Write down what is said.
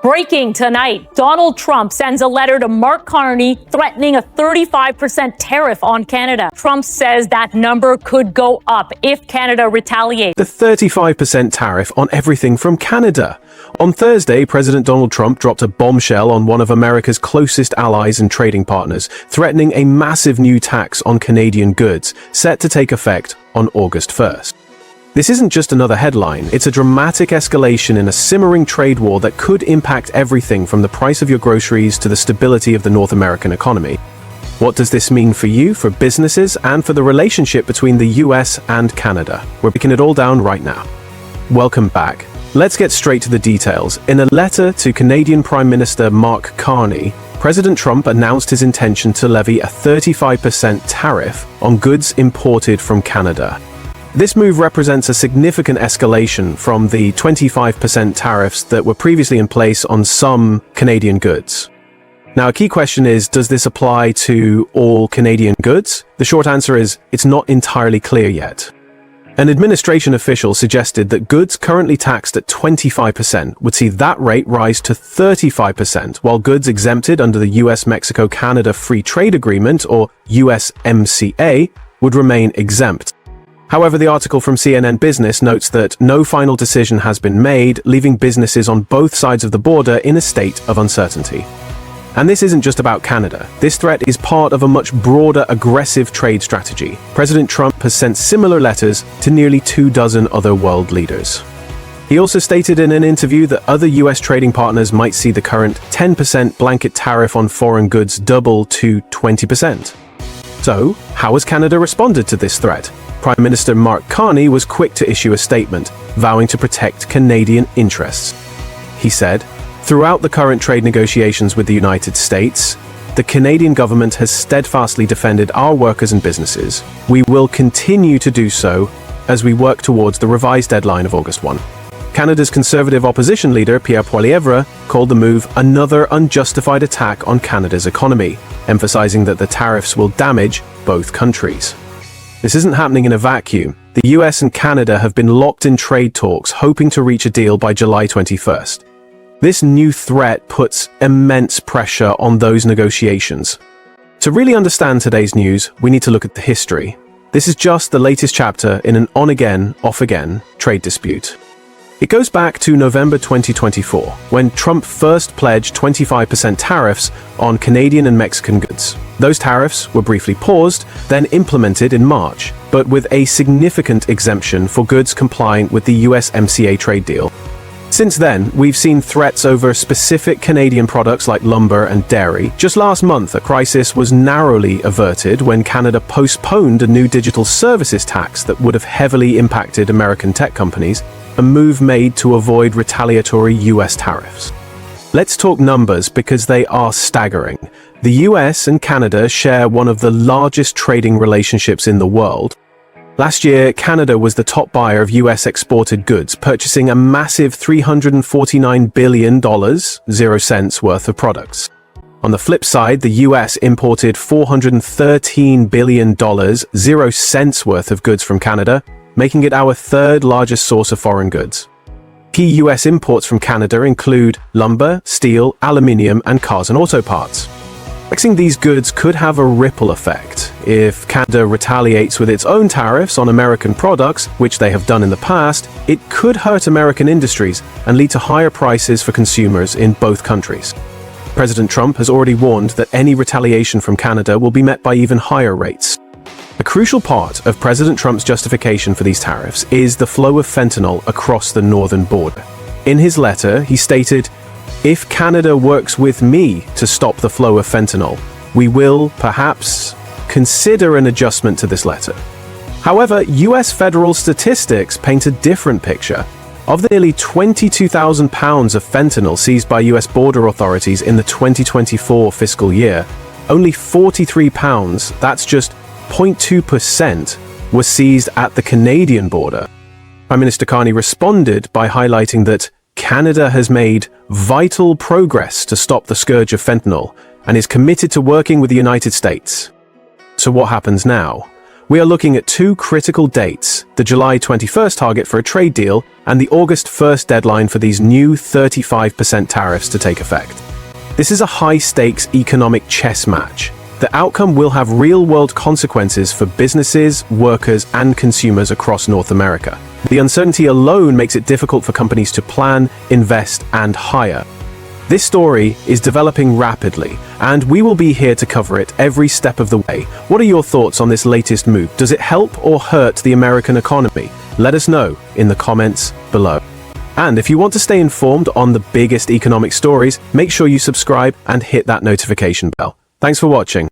Breaking tonight, Donald Trump sends a letter to Mark Carney threatening a 35% tariff on Canada. Trump says that number could go up if Canada retaliates. The 35% tariff on everything from Canada. On Thursday, President Donald Trump dropped a bombshell on one of America's closest allies and trading partners, threatening a massive new tax on Canadian goods, set to take effect on August 1st. This isn't just another headline, it's a dramatic escalation in a simmering trade war that could impact everything from the price of your groceries to the stability of the North American economy. What does this mean for you, for businesses, and for the relationship between the US and Canada? We're breaking it all down right now. Welcome back. Let's get straight to the details. In a letter to Canadian Prime Minister Mark Carney, President Trump announced his intention to levy a 35% tariff on goods imported from Canada. This move represents a significant escalation from the 25% tariffs that were previously in place on some Canadian goods. Now, a key question is, does this apply to all Canadian goods? The short answer is, it's not entirely clear yet. An administration official suggested that goods currently taxed at 25% would see that rate rise to 35%, while goods exempted under the US-Mexico-Canada Free Trade Agreement, or USMCA, would remain exempt. However, the article from CNN Business notes that no final decision has been made, leaving businesses on both sides of the border in a state of uncertainty. And this isn't just about Canada. This threat is part of a much broader, aggressive trade strategy. President Trump has sent similar letters to nearly 24 other world leaders. He also stated in an interview that other US trading partners might see the current 10% blanket tariff on foreign goods double to 20%. So, how has Canada responded to this threat? Prime Minister Mark Carney was quick to issue a statement, vowing to protect Canadian interests. He said, "Throughout the current trade negotiations with the United States, the Canadian government has steadfastly defended our workers and businesses. We will continue to do so as we work towards the revised deadline of August 1. Canada's Conservative opposition leader, Pierre Poilievre, called the move another unjustified attack on Canada's economy, emphasizing that the tariffs will damage both countries. This isn't happening in a vacuum. The US and Canada have been locked in trade talks, hoping to reach a deal by July 21st. This new threat puts immense pressure on those negotiations. To really understand today's news, we need to look at the history. This is just the latest chapter in an on-again, off-again trade dispute. It goes back to November 2024, when Trump first pledged 25% tariffs on Canadian and Mexican goods. Those tariffs were briefly paused, then implemented in March, but with a significant exemption for goods complying with the USMCA trade deal. Since then, we've seen threats over specific Canadian products like lumber and dairy. Just last month, a crisis was narrowly averted when Canada postponed a new digital services tax that would have heavily impacted American tech companies, a move made to avoid retaliatory US tariffs. Let's talk numbers because they are staggering. The US and Canada share one of the largest trading relationships in the world. Last year, Canada was the top buyer of US exported goods, purchasing a massive $349 billion, 0 cents worth of products. On the flip side, the US imported $413 billion, 0 cents worth of goods from Canada, making it our third largest source of foreign goods. Key US imports from Canada include lumber, steel, aluminium, and cars and auto parts. Taxing these goods could have a ripple effect. If Canada retaliates with its own tariffs on American products, which they have done in the past, it could hurt American industries and lead to higher prices for consumers in both countries. President Trump has already warned that any retaliation from Canada will be met by even higher rates. A crucial part of President Trump's justification for these tariffs is the flow of fentanyl across the northern border. In his letter, he stated, "If Canada works with me to stop the flow of fentanyl, we will, perhaps, consider an adjustment to this letter." However, US federal statistics paint a different picture. Of the nearly 22,000 pounds of fentanyl seized by US border authorities in the 2024 fiscal year, only 43 pounds, that's just 0.2%, was seized at the Canadian border. Prime Minister Carney responded by highlighting that Canada has made vital progress to stop the scourge of fentanyl and is committed to working with the United States. So what happens now? We are looking at two critical dates, the July 21st target for a trade deal and the August 1st deadline for these new 35% tariffs to take effect. This is a high-stakes economic chess match. The outcome will have real-world consequences for businesses, workers, and consumers across North America. The uncertainty alone makes it difficult for companies to plan, invest, and hire. This story is developing rapidly, and we will be here to cover it every step of the way. What are your thoughts on this latest move? Does it help or hurt the American economy? Let us know in the comments below. And if you want to stay informed on the biggest economic stories, make sure you subscribe and hit that notification bell. Thanks for watching.